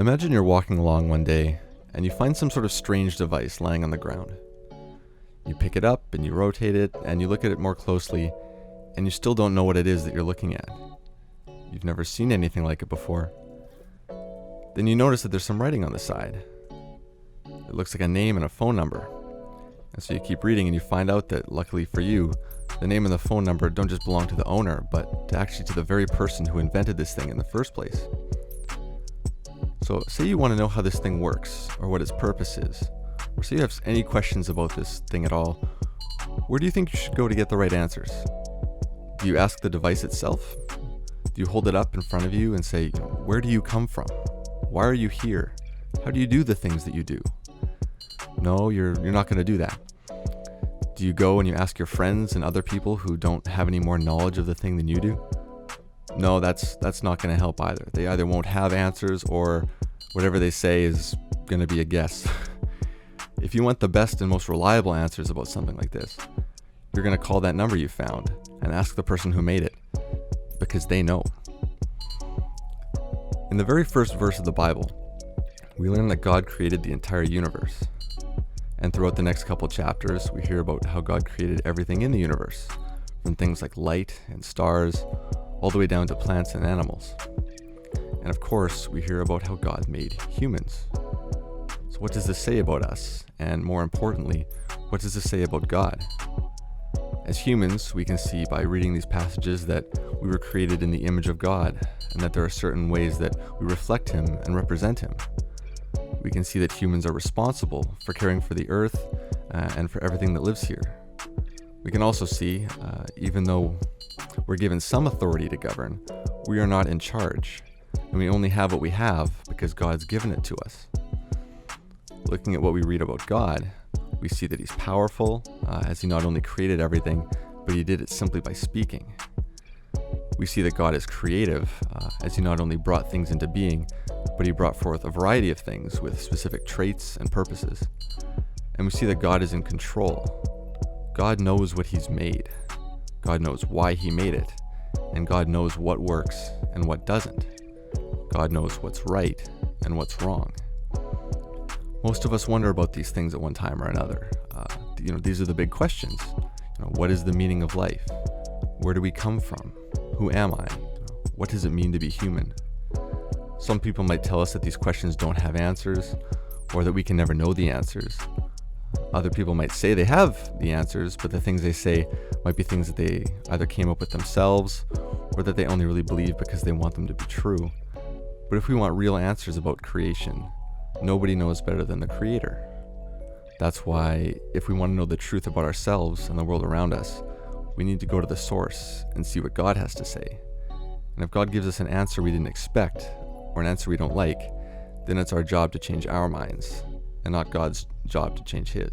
Imagine you're walking along one day and you find some sort of strange device lying on the ground. You pick it up and you rotate it and you look at it more closely and you still don't know what it is that you're looking at. You've never seen anything like it before. Then you notice that there's some writing on the side. It looks like a name and a phone number. And so you keep reading and you find out that, luckily for you, the name and the phone number don't just belong to the owner, but actually to the very person who invented this thing in the first place. So say you want to know how this thing works, or what its purpose is, or say you have any questions about this thing at all, where do you think you should go to get the right answers? Do you ask the device itself? Do you hold it up in front of you and say, where do you come from? Why are you here? How do you do the things that you do? No, you're not going to do that. Do you go and you ask your friends and other people who don't have any more knowledge of the thing than you do? No, that's not going to help either. They either won't have answers or whatever they say is going to be a guess. If you want the best and most reliable answers about something like this, you're going to call that number you found and ask the person who made it, because they know. In the very first verse of the Bible, we learn that God created the entire universe. And throughout the next couple chapters, we hear about how God created everything in the universe, from things like light and stars, all the way down to plants and animals. And of course, we hear about how God made humans. So what does this say about us? And more importantly, what does this say about God? As humans, we can see by reading these passages that we were created in the image of God, and that there are certain ways that we reflect Him and represent Him. We can see that humans are responsible for caring for the earth and for everything that lives here. We can also see, even though we're given some authority to govern, we are not in charge, and we only have what we have because God's given it to us. Looking at what we read about God, we see that He's powerful, as He not only created everything, but He did it simply by speaking. We see that God is creative, as He not only brought things into being, but He brought forth a variety of things with specific traits and purposes. And we see that God is in control. God knows what He's made. God knows why He made it. And God knows what works and what doesn't. God knows what's right and what's wrong. Most of us wonder about these things at one time or another. These are the big questions. What is the meaning of life? Where do we come from? Who am I? What does it mean to be human? Some people might tell us that these questions don't have answers, or that we can never know the answers. Other people might say they have the answers, but the things they say might be things that they either came up with themselves, or that they only really believe because they want them to be true. But if we want real answers about creation, nobody knows better than the Creator. That's why, if we want to know the truth about ourselves and the world around us, we need to go to the source and see what God has to say. And if God gives us an answer we didn't expect, or an answer we don't like, then it's our job to change our minds, and not God's job to change His.